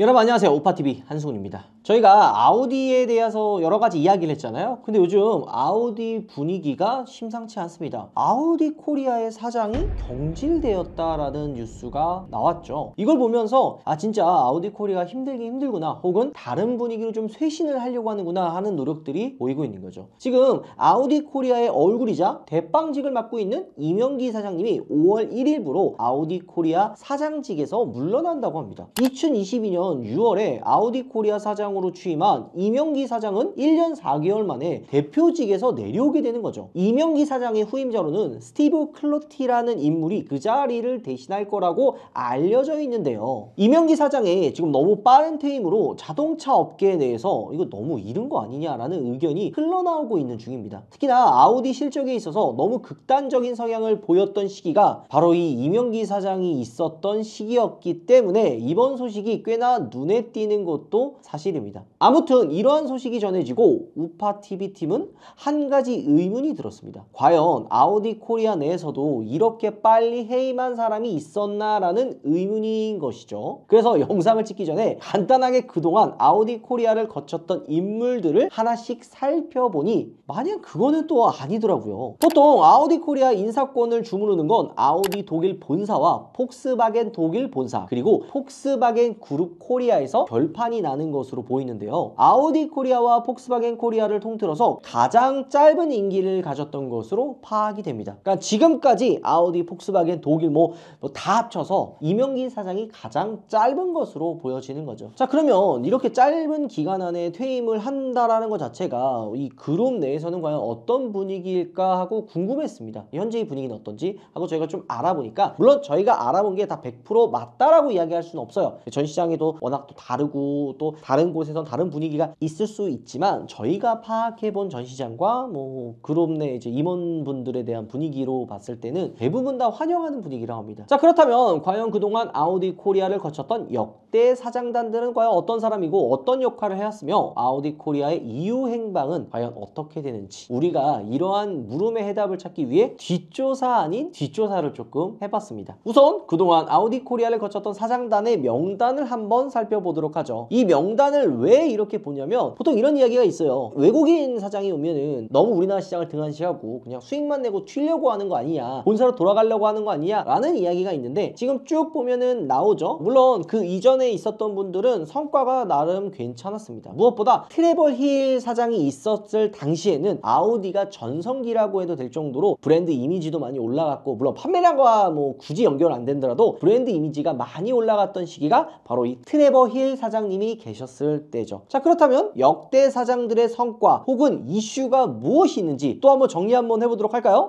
여러분 안녕하세요. 오빠TV 한승훈입니다. 저희가 아우디에 대해서 여러 가지 이야기를 했잖아요. 근데 요즘 아우디 분위기가 심상치 않습니다. 아우디 코리아의 사장이 경질되었다라는 뉴스가 나왔죠. 이걸 보면서 진짜 아우디 코리아 힘들긴 힘들구나, 혹은 다른 분위기로 좀 쇄신을 하려고 하는구나 하는 노력들이 보이고 있는 거죠. 지금 아우디 코리아의 얼굴이자 대빵직을 맡고 있는 이명기 사장님이 5월 1일부로 아우디 코리아 사장직에서 물러난다고 합니다. 2022년 6월에 아우디 코리아 사장으로 취임한 이명기 사장은 1년 4개월 만에 대표직에서 내려오게 되는 거죠. 이명기 사장의 후임자로는 스티브 클로티라는 인물이 그 자리를 대신할 거라고 알려져 있는데요. 이명기 사장의 지금 너무 빠른 퇴임으로 자동차 업계에 대해서 이거 너무 이른 거 아니냐라는 의견이 흘러나오고 있는 중입니다. 특히나 아우디 실적에 있어서 너무 극단적인 성향을 보였던 시기가 바로 이 이명기 사장이 있었던 시기였기 때문에 이번 소식이 꽤나 눈에 띄는 것도 사실입니다. 아무튼 이러한 소식이 전해지고 우파TV팀은 한 가지 의문이 들었습니다. 과연 아우디 코리아 내에서도 이렇게 빨리 해임한 사람이 있었나라는 의문인 것이죠. 그래서 영상을 찍기 전에 간단하게 그동안 아우디 코리아를 거쳤던 인물들을 하나씩 살펴보니 마냥 그거는 또 아니더라고요. 보통 아우디 코리아 인사권을 주무르는 건 아우디 독일 본사와 폭스바겐 독일 본사, 그리고 폭스바겐 그룹 코리아에서 결판이 나는 것으로 보이는데요. 아우디 코리아와 폭스바겐 코리아를 통틀어서 가장 짧은 임기를 가졌던 것으로 파악이 됩니다. 그러니까 지금까지 아우디, 폭스바겐, 독일 뭐 다 합쳐서 이명기 사장이 가장 짧은 것으로 보여지는 거죠. 자, 그러면 이렇게 짧은 기간 안에 퇴임을 한다라는 것 자체가 이 그룹 내에서는 과연 어떤 분위기일까 하고 궁금했습니다. 현재의 분위기는 어떤지 하고 저희가 좀 알아보니까, 물론 저희가 알아본 게 다 100% 맞다라고 이야기할 수는 없어요. 전 시장에도 워낙 또 다르고 또 다른 곳에선 다른 분위기가 있을 수 있지만, 저희가 파악해본 전시장과 뭐 그룹 내 이제 임원분들에 대한 분위기로 봤을 때는 대부분 다 환영하는 분위기라고 합니다. 자, 그렇다면 과연 그동안 아우디 코리아를 거쳤던 역대 사장단들은 과연 어떤 사람이고 어떤 역할을 해왔으며 아우디 코리아의 이후 행방은 과연 어떻게 되는지, 우리가 이러한 물음의 해답을 찾기 위해 뒷조사 아닌 뒷조사를 조금 해봤습니다. 우선 그동안 아우디 코리아를 거쳤던 사장단의 명단을 한번 살펴보도록 하죠. 이 명단을 왜 이렇게 보냐면, 보통 이런 이야기가 있어요. 외국인 사장이 오면은 너무 우리나라 시장을 등한시하고 그냥 수익만 내고 튀려고 하는 거 아니냐, 본사로 돌아가려고 하는 거 아니냐 라는 이야기가 있는데, 지금 쭉 보면은 나오죠. 물론 그 이전에 있었던 분들은 성과가 나름 괜찮았습니다. 무엇보다 트레버 힐 사장이 있었을 당시에는 아우디가 전성기라고 해도 될 정도로 브랜드 이미지도 많이 올라갔고, 물론 판매량과 뭐 굳이 연결 안 된더라도 브랜드 이미지가 많이 올라갔던 시기가 바로 이 트레버 힐 사장님이 계셨을 때죠. 자, 그렇다면 역대 사장들의 성과 혹은 이슈가 무엇이 있는지 또 한번 정리 한번 해보도록 할까요?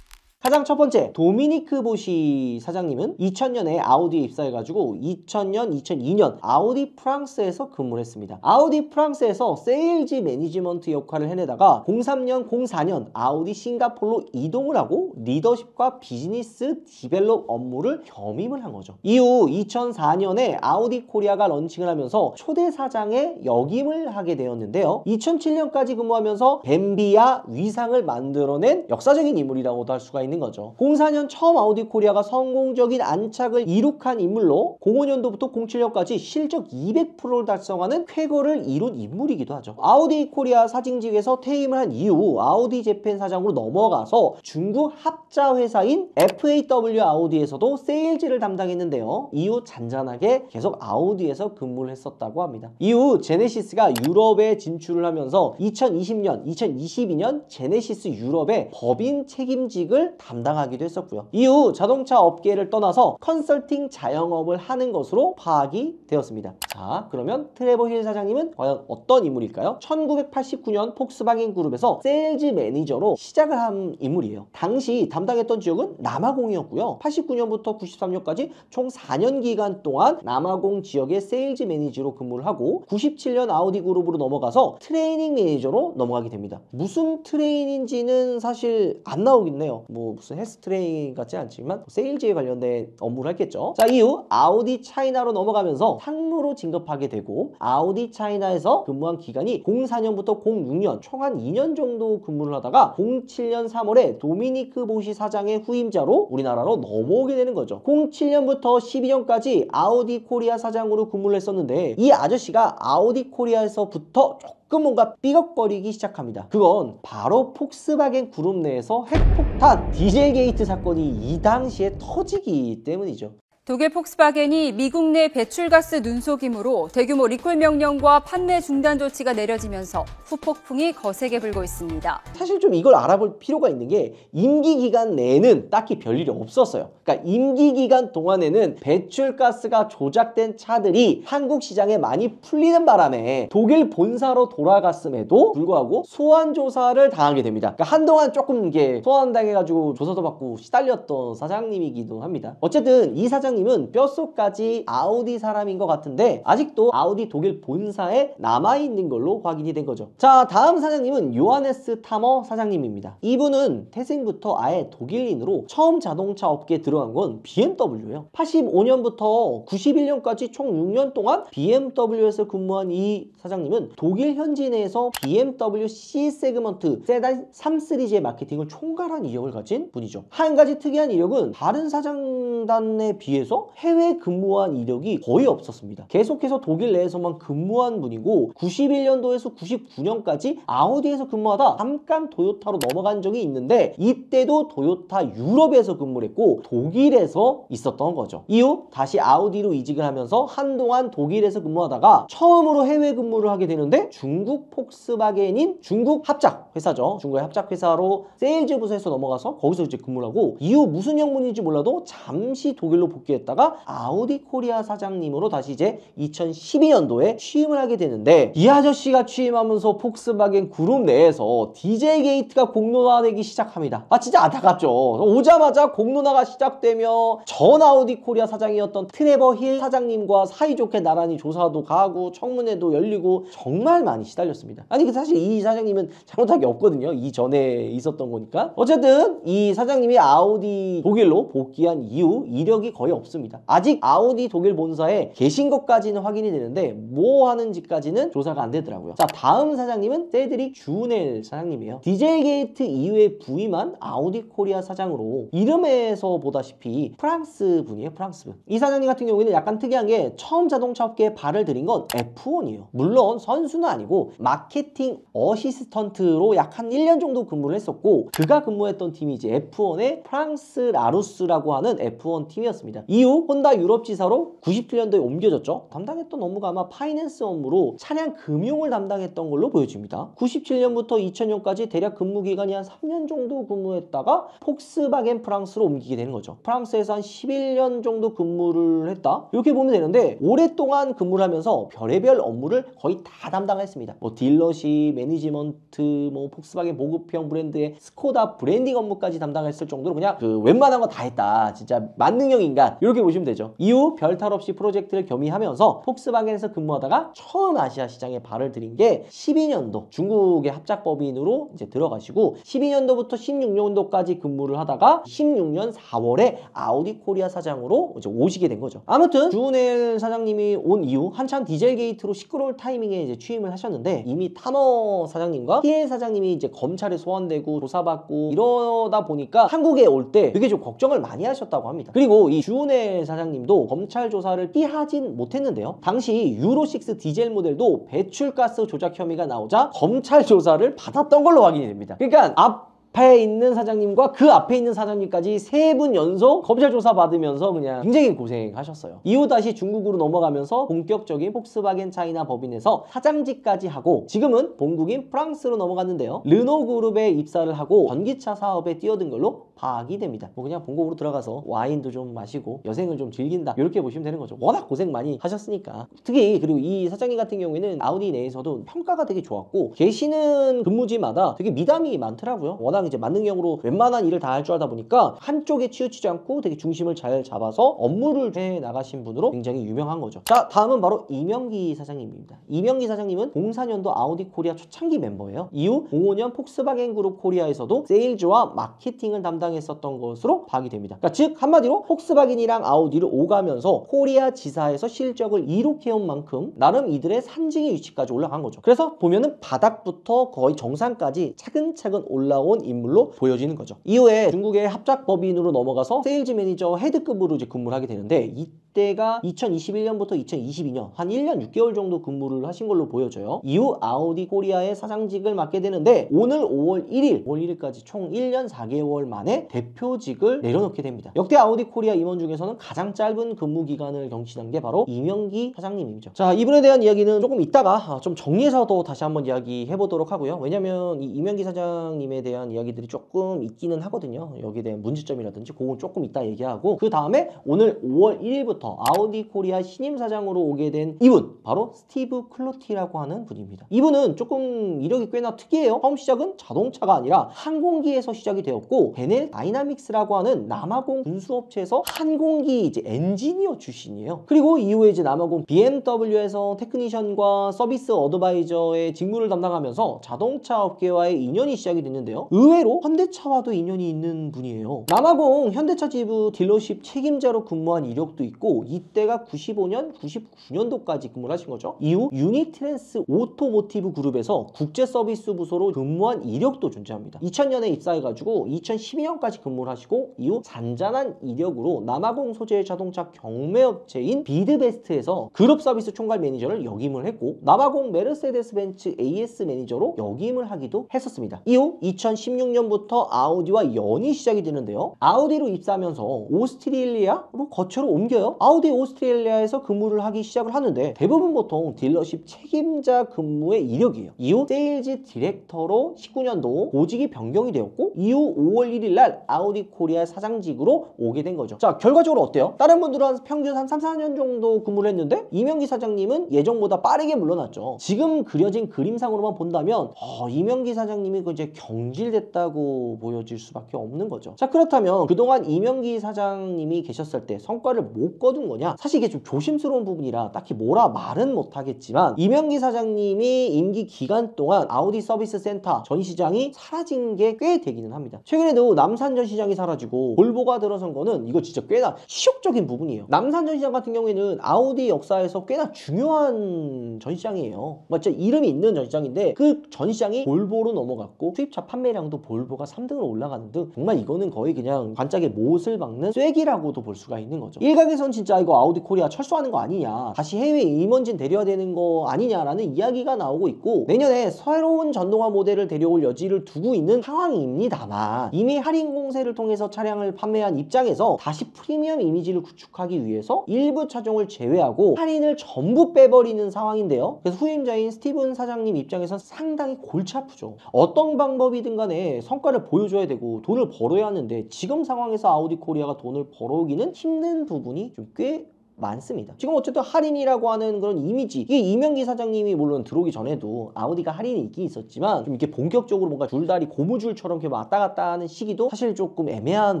가장 첫 번째, 도미니크 보시 사장님은 2000년에 아우디에 입사해가지고 2000년, 2002년 아우디 프랑스에서 근무를 했습니다. 아우디 프랑스에서 세일즈 매니지먼트 역할을 해내다가 03년, 04년 아우디 싱가포르로 이동을 하고 리더십과 비즈니스 디벨롭 업무를 겸임을 한 거죠. 이후 2004년에 아우디 코리아가 런칭을 하면서 초대 사장에 역임을 하게 되었는데요. 2007년까지 근무하면서 뱀비아 위상을 만들어낸 역사적인 인물이라고도 할 수가 있는 거죠. 04년 처음 아우디 코리아가 성공적인 안착을 이룩한 인물로 05년도부터 07년까지 실적 200%를 달성하는 쾌거를 이룬 인물이기도 하죠. 아우디 코리아 사직직에서 퇴임을 한 이후 아우디 재팬 사장으로 넘어가서 중국 합자 회사인 FAW 아우디에서도 세일즈를 담당했는데요. 이후 잔잔하게 계속 아우디에서 근무를 했었다고 합니다. 이후 제네시스가 유럽에 진출을 하면서 2020년, 2022년 제네시스 유럽의 법인 책임직을 담당하기도 했었고요. 이후 자동차 업계를 떠나서 컨설팅 자영업을 하는 것으로 파악이 되었습니다. 자, 그러면 트레버 힐 사장님은 과연 어떤 인물일까요? 1989년 폭스바겐 그룹에서 세일즈 매니저로 시작을 한 인물이에요. 당시 담당했던 지역은 남아공이었고요. 89년부터 93년까지 총 4년 기간 동안 남아공 지역의 세일즈 매니저로 근무를 하고 97년 아우디 그룹으로 넘어가서 트레이닝 매니저로 넘어가게 됩니다. 무슨 트레이닝인지는 사실 안 나오긴 해요. 뭐 무슨 헬스 트레이닝 같지 않지만 세일즈에 관련된 업무를 했겠죠. 자, 이후 아우디 차이나로 넘어가면서 상무로 진급하게 되고 아우디 차이나에서 근무한 기간이 04년부터 06년 총 한 2년 정도 근무를 하다가 07년 3월에 도미니크 보시 사장의 후임자로 우리나라로 넘어오게 되는 거죠. 07년부터 12년까지 아우디 코리아 사장으로 근무를 했었는데 이 아저씨가 아우디 코리아에서부터 조금 뭔가 삐걱거리기 시작합니다. 그건 바로 폭스바겐 그룹 내에서 핵폭탄 디젤 게이트 사건이 이 당시에 터지기 때문이죠. 독일 폭스바겐이 미국 내 배출가스 눈속임으로 대규모 리콜 명령과 판매 중단 조치가 내려지면서 후폭풍이 거세게 불고 있습니다. 사실 좀 이걸 알아볼 필요가 있는 게 임기 기간 내에는 딱히 별일이 없었어요. 그러니까 임기 기간 동안에는 배출가스가 조작된 차들이 한국 시장에 많이 풀리는 바람에 독일 본사로 돌아갔음에도 불구하고 소환 조사를 당하게 됩니다. 그러니까 한동안 조금 이게 소환당해가지고 조사도 받고 시달렸던 사장님이기도 합니다. 어쨌든 이 사장님은 뼛속까지 아우디 사람인 것 같은데 아직도 아우디 독일 본사에 남아있는 걸로 확인이 된 거죠. 자, 다음 사장님은 요하네스 타머 사장님입니다. 이분은 태생부터 아예 독일인으로 처음 자동차 업계에 들어간 건 BMW예요. 85년부터 91년까지 총 6년 동안 BMW에서 근무한 이 사장님은 독일 현지 내에서 BMW C 세그먼트 세단 3 시리즈의 마케팅을 총괄한 이력을 가진 분이죠. 한 가지 특이한 이력은 다른 사장단에 비해서 해외 근무한 이력이 거의 없었습니다. 계속해서 독일 내에서만 근무한 분이고 91년도에서 99년까지 아우디에서 근무하다 잠깐 도요타로 넘어간 적이 있는데 이때도 도요타 유럽에서 근무를 했고 독일에서 있었던 거죠. 이후 다시 아우디로 이직을 하면서 한동안 독일에서 근무하다가 처음으로 해외 근무를 하게 되는데 중국 폭스바겐인 중국 합작 회사죠. 중국의 합작 회사로 세일즈 부서에서 넘어가서 거기서 이제 근무를 하고 이후 무슨 영문인지 몰라도 잠시 독일로 복귀했다가 아우디 코리아 사장님으로 다시 이제 2012년도에 취임을 하게 되는데 이 아저씨가 취임하면서 폭스바겐 그룹 내에서 디젤 게이트가 공론화되기 시작합니다. 아 진짜 안타깝죠. 오자마자 공론화가 시작되며 전 아우디 코리아 사장이었던 트레버 힐 사장님과 사이좋게 나란히 조사도 가고 청문회도 열리고 정말 많이 시달렸습니다. 아니 사실 이 사장님은 잘못한 게 없거든요. 이전에 있었던 거니까. 어쨌든 이 사장님이 아우디 독일로 복귀한 이후 이력이 거의 없습니다. 아직 아우디 독일 본사에 계신 것까지는 확인이 되는데 뭐 하는지까지는 조사가 안 되더라고요. 자, 다음 사장님은 세드릭 주넬 사장님이에요. 디젤 게이트 이후에 부임한 아우디 코리아 사장으로 이름에서 보다시피 프랑스 분이에요. 프랑스 분. 이 사장님 같은 경우에는 약간 특이한 게 처음 자동차 업계에 발을 들인 건 F1이에요. 물론 선수는 아니고 마케팅 어시스턴트로 약 한 1년 정도 근무를 했었고 그가 근무했던 팀이 이제 F1의 프랑스 라루스라고 하는 F1 팀이었습니다. 이후 혼다 유럽 지사로 97년도에 옮겨졌죠. 담당했던 업무가 아마 파이낸스 업무로 차량 금융을 담당했던 걸로 보여집니다. 97년부터 2000년까지 대략 근무 기간이 한 3년 정도 근무했다가 폭스바겐 프랑스로 옮기게 되는 거죠. 프랑스에서 한 11년 정도 근무를 했다. 이렇게 보면 되는데 오랫동안 근무를 하면서 별의별 업무를 거의 다 담당했습니다. 뭐 딜러십, 매니지먼트, 뭐 폭스바겐 보급형 브랜드의 스코다 브랜딩 업무까지 담당했을 정도로 그냥 그 웬만한 거 다 했다. 진짜 만능형 인간 이렇게 보시면 되죠. 이후 별탈 없이 프로젝트를 겸임하면서 폭스바겐에서 근무하다가 처음 아시아 시장에 발을 들인 게 12년도 중국의 합작법인으로 이제 들어가시고 12년도부터 16년도까지 근무를 하다가 16년 4월에 아우디 코리아 사장으로 이제 오시게 된 거죠. 아무튼 주넬 사장님이 온 이후 한참 디젤 게이트로 시끄러울 타이밍에 이제 취임을 하셨는데 이미 타머 사장님과 TL 사장님이 이제 검찰에 소환되고 조사받고 이러다 보니까 한국에 올 때 되게 좀 걱정을 많이 하셨다고 합니다. 그리고 이 주넬 사장님도 검찰 조사를 피하진 못했는데요. 당시 유로6 디젤 모델도 배출가스 조작 혐의가 나오자 검찰 조사를 받았던 걸로 확인이 됩니다. 그러니까 앞에 있는 사장님과 그 앞에 있는 사장님까지 세 분 연속 검찰 조사 받으면서 그냥 굉장히 고생하셨어요. 이후 다시 중국으로 넘어가면서 본격적인 폭스바겐 차이나 법인에서 사장직까지 하고 지금은 본국인 프랑스로 넘어갔는데요. 르노 그룹에 입사를 하고 전기차 사업에 뛰어든 걸로 파악이 됩니다. 뭐 그냥 본국으로 들어가서 와인도 좀 마시고 여생을 좀 즐긴다 이렇게 보시면 되는 거죠. 워낙 고생 많이 하셨으니까. 특히 그리고 이 사장님 같은 경우에는 아우디 내에서도 평가가 되게 좋았고 계시는 근무지마다 되게 미담이 많더라고요. 워낙 이제 만능형으로 웬만한 일을 다 할 줄 알다 보니까 한쪽에 치우치지 않고 되게 중심을 잘 잡아서 업무를 해 나가신 분으로 굉장히 유명한 거죠. 자, 다음은 바로 이명기 사장님입니다. 이명기 사장님은 04년도 아우디 코리아 초창기 멤버예요. 이후 05년 폭스바겐 그룹 코리아에서도 세일즈와 마케팅을 담당 담당했었던 것으로 파악이 됩니다. 그러니까 즉 한마디로 폭스바겐이랑 아우디를 오가면서 코리아 지사에서 실적을 이룩해온 만큼 나름 이들의 산증의 위치까지 올라간 거죠. 그래서 보면은 바닥부터 거의 정상까지 차근차근 올라온 인물로 보여지는 거죠. 이후에 중국의 합작법인으로 넘어가서 세일즈 매니저 헤드급으로 이제 근무를 하게 되는데 이때가 2021년부터 2022년 한 1년 6개월 정도 근무를 하신 걸로 보여져요. 이후 아우디 코리아의 사장직을 맡게 되는데 오늘 5월 1일까지 총 1년 4개월 만에 대표직을 내려놓게 됩니다. 역대 아우디 코리아 임원 중에서는 가장 짧은 근무 기간을 경신한 게 바로 이명기 사장님이죠. 자, 이분에 대한 이야기는 조금 이따가 좀 정리해서 또 다시 한번 이야기해 보도록 하고요. 왜냐면 이 이명기 사장님에 대한 이야기들이 조금 있기는 하거든요. 여기에 대한 문제점이라든지 그건 조금 이따 얘기하고 그 다음에 오늘 5월 1일부터 아우디 코리아 신임 사장으로 오게 된 이분 바로 스티브 클로티라고 하는 분입니다. 이분은 조금 이력이 꽤나 특이해요. 처음 시작은 자동차가 아니라 항공기에서 시작이 되었고 베넬 다이나믹스라고 하는 남아공 군수업체에서 항공기 이제 엔지니어 출신이에요. 그리고 이후에 이제 남아공 BMW에서 테크니션과 서비스 어드바이저의 직무를 담당하면서 자동차 업계와의 인연이 시작이 됐는데요. 의외로 현대차와도 인연이 있는 분이에요. 남아공 현대차 지부 딜러십 책임자로 근무한 이력도 있고 이때가 95년, 99년도까지 근무를 하신 거죠. 이후 유니트랜스 오토모티브 그룹에서 국제 서비스 부서로 근무한 이력도 존재합니다. 2000년에 입사해가지고 2012년까지 근무를 하시고 이후 잔잔한 이력으로 남아공 소재의 자동차 경매업체인 비드베스트에서 그룹 서비스 총괄 매니저를 역임을 했고 남아공 메르세데스 벤츠 AS 매니저로 역임을 하기도 했었습니다. 이후 2016년부터 아우디와 연이 시작이 되는데요. 아우디로 입사하면서 오스트레일리아로 거처로 옮겨요. 아우디 오스트레일리아에서 근무를 하기 시작을 하는데 대부분 보통 딜러십 책임자 근무의 이력이에요. 이후 세일즈 디렉터로 19년도 보직이 변경이 되었고 이후 5월 1일 날 아우디 코리아 사장직으로 오게 된 거죠. 자, 결과적으로 어때요? 다른 분들은 한 평균 한 3, 4년 정도 근무를 했는데 이명기 사장님은 예정보다 빠르게 물러났죠. 지금 그려진 그림상으로만 본다면 이명기 사장님이 이제 경질됐다고 보여질 수밖에 없는 거죠. 자, 그렇다면 그동안 이명기 사장님이 계셨을 때 성과를 못 거둔 거냐? 사실 이게 좀 조심스러운 부분이라 딱히 뭐라 말은 못하겠지만 이명기 사장님이 임기 기간 동안 아우디 서비스 센터 전시장이 사라진 게 꽤 되기는 합니다. 최근에도 남산 전시장이 사라지고 볼보가 들어선 거는 이거 진짜 꽤나 시욕적인 부분이에요. 남산 전시장 같은 경우에는 아우디 역사에서 꽤나 중요한 전시장이에요. 맞죠? 이름이 있는 전시장인데 그 전시장이 볼보로 넘어갔고 수입차 판매량도 볼보가 3등으로 올라가는 등 정말 이거는 거의 그냥 반짝의 못을 박는 쐐기라고도 볼 수가 있는 거죠. 일각에선 진짜 이거 아우디 코리아 철수하는 거 아니냐, 다시 해외 임원진 데려야 되는 거 아니냐라는 이야기가 나오고 있고 내년에 새로운 전동화 모델을 데려올 여지를 두고 있는 상황입니다만 이미 할인 공세를 통해서 차량을 판매한 입장에서 다시 프리미엄 이미지를 구축하기 위해서 일부 차종을 제외하고 할인을 전부 빼버리는 상황인데요. 그래서 후임자인 스티븐 사장님 입장에선 상당히 골치 아프죠. 어떤 방법이든 간에 성과를 보여줘야 되고 돈을 벌어야 하는데 지금 상황에서 아우디 코리아가 돈을 벌어오기는 힘든 부분이 좀 꽤 많습니다. 지금 어쨌든 할인이라고 하는 그런 이미지, 이게 이명기 사장님이 물론 들어오기 전에도 아우디가 할인이 있긴 있었지만 좀 이렇게 본격적으로 뭔가 줄다리 고무줄처럼 이렇게 왔다 갔다 하는 시기도 사실 조금 애매한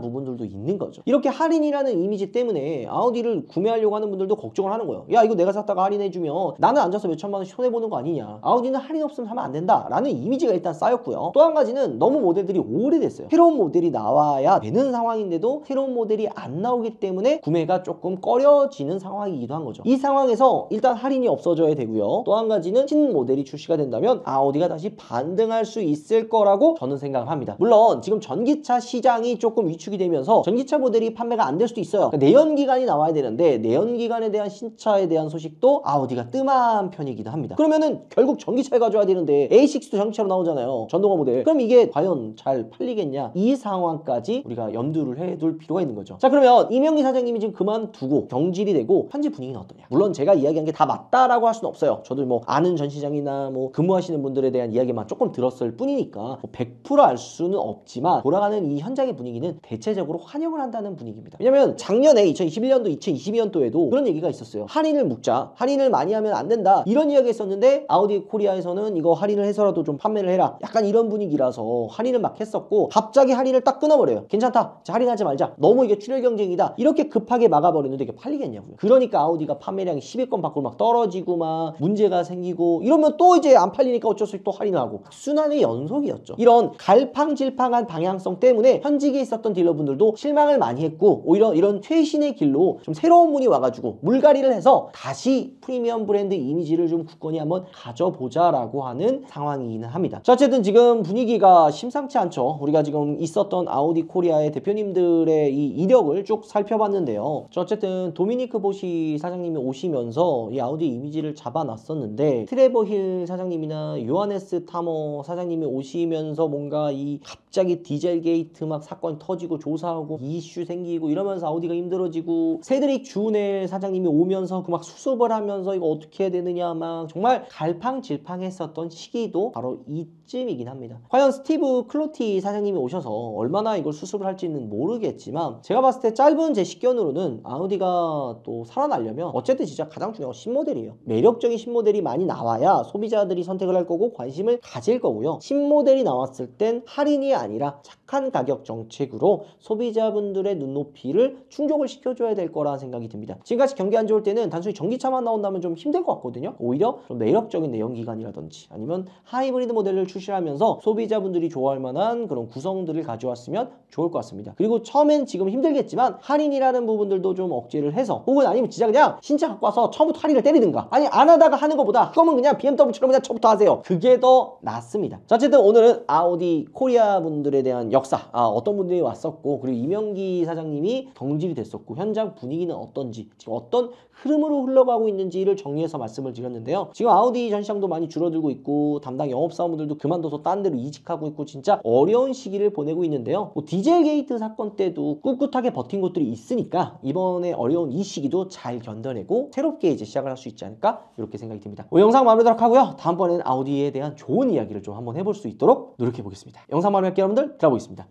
부분들도 있는 거죠. 이렇게 할인이라는 이미지 때문에 아우디를 구매하려고 하는 분들도 걱정을 하는 거예요. 야, 이거 내가 샀다가 할인해주면 나는 앉아서 몇 천만 원 손해보는 거 아니냐, 아우디는 할인 없으면 하면 안 된다 라는 이미지가 일단 쌓였고요. 또 한 가지는 너무 모델들이 오래됐어요. 새로운 모델이 나와야 되는 상황인데도 새로운 모델이 안 나오기 때문에 구매가 조금 꺼려지는 상황이기도 한 거죠. 이 상황에서 일단 할인이 없어져야 되고요. 또 한 가지는 신모델이 출시가 된다면 아우디가 다시 반등할 수 있을 거라고 저는 생각을 합니다. 물론 지금 전기차 시장이 조금 위축이 되면서 전기차 모델이 판매가 안 될 수도 있어요. 그러니까 내연기관이 나와야 되는데 내연기관에 대한 신차에 대한 소식도 아우디가 뜸한 편이기도 합니다. 그러면은 결국 전기차를 가져와야 되는데 A6도 전기차로 나오잖아요. 전동화 모델. 그럼 이게 과연 잘 팔리겠냐? 이 상황까지 우리가 염두를 해둘 필요가 있는 거죠. 자, 그러면 이명기 사장님이 지금 그만두고 경질이 되고 현재 분위기는 어떠냐? 물론 제가 이야기한 게 다 맞다라고 할 수는 없어요. 저도 뭐 아는 전시장이나 뭐 근무하시는 분들에 대한 이야기만 조금 들었을 뿐이니까 뭐 100% 알 수는 없지만 돌아가는 이 현장의 분위기는 대체적으로 환영을 한다는 분위기입니다. 왜냐면 작년에 2021년도, 2022년도에도 그런 얘기가 있었어요. 할인을 묶자, 할인을 많이 하면 안 된다, 이런 이야기가 있었는데 아우디 코리아에서는 이거 할인을 해서라도 좀 판매를 해라, 약간 이런 분위기라서 할인을 막 했었고 갑자기 할인을 딱 끊어버려요. 괜찮다, 자, 할인하지 말자, 너무 이게 출혈 경쟁이다, 이렇게 급하게 막아버리는데 이게 팔리겠냐고. 되더라고요. 그러니까 아우디가 판매량이 10위권 밖으로 막 떨어지고 막 문제가 생기고 이러면 또 이제 안 팔리니까 어쩔 수 없이 또 할인을 하고 순환의 연속이었죠. 이런 갈팡질팡한 방향성 때문에 현직에 있었던 딜러분들도 실망을 많이 했고 오히려 이런 최신의 길로 좀 새로운 분이 와가지고 물갈이를 해서 다시 프리미엄 브랜드 이미지를 좀 굳건히 한번 가져보자라고 하는 상황이기는 합니다. 자, 어쨌든 지금 분위기가 심상치 않죠. 우리가 지금 있었던 아우디 코리아의 대표님들의 이 이력을 쭉 살펴봤는데요. 자, 어쨌든 도미니크 보시 사장님이 오시면서 이 아우디 이미지를 잡아놨었는데 트레버 힐 사장님이나 요하네스 타머 사장님이 오시면서 뭔가 이 갑자기 디젤 게이트 막 사건 터지고 조사하고 이슈 생기고 이러면서 아우디가 힘들어지고 세드릭 주넬 사장님이 오면서 그 막 수습을 하면서 이거 어떻게 해야 되느냐 막 정말 갈팡질팡했었던 시기도 바로 이쯤이긴 합니다. 과연 스티브 클로티 사장님이 오셔서 얼마나 이걸 수습을 할지는 모르겠지만 제가 봤을 때 짧은 제 식견으로는 아우디가 또 살아나려면 어쨌든 진짜 가장 중요한 건 신모델이에요. 매력적인 신모델이 많이 나와야 소비자들이 선택을 할 거고 관심을 가질 거고요. 신모델이 나왔을 땐 할인이 아니라 착한 가격 정책으로 소비자분들의 눈높이를 충족을 시켜줘야 될 거라는 생각이 듭니다. 지금같이 경기 안 좋을 때는 단순히 전기차만 나온다면 좀 힘들 것 같거든요. 오히려 좀 매력적인 내연기관이라든지 아니면 하이브리드 모델을 출시하면서 소비자분들이 좋아할 만한 그런 구성들을 가져왔으면 좋을 것 같습니다. 그리고 처음엔 지금 힘들겠지만 할인이라는 부분들도 좀 억제를 해서 혹은 아니면 진짜 그냥 신차 갖고 와서 처음부터 할인을 때리든가 아니 안 하다가 하는 것보다 그거면 그냥 BMW처럼 그냥 처음부터 하세요. 그게 더 낫습니다. 자, 어쨌든 오늘은 아우디 코리아 분들에 대한 역사 어떤 분들이 왔었고 그리고 이명기 사장님이 경질이 됐었고 현장 분위기는 어떤지 지금 어떤 흐름으로 흘러가고 있는지를 정리해서 말씀을 드렸는데요. 지금 아우디 전시장도 많이 줄어들고 있고 담당 영업사원분들도 그만둬서 딴 데로 이직하고 있고 진짜 어려운 시기를 보내고 있는데요. 뭐 디젤 게이트 사건 때도 꿋꿋하게 버틴 곳들이 있으니까 이번에 어려운 이 시기도 잘 견뎌내고 새롭게 이제 시작을 할 수 있지 않을까 이렇게 생각이 듭니다. 영상 마무리하도록 하고요. 다음번에는 아우디에 대한 좋은 이야기를 좀 한번 해볼 수 있도록 노력해 보겠습니다. 영상 마무리할게요. 여러분들 들어보겠습니다.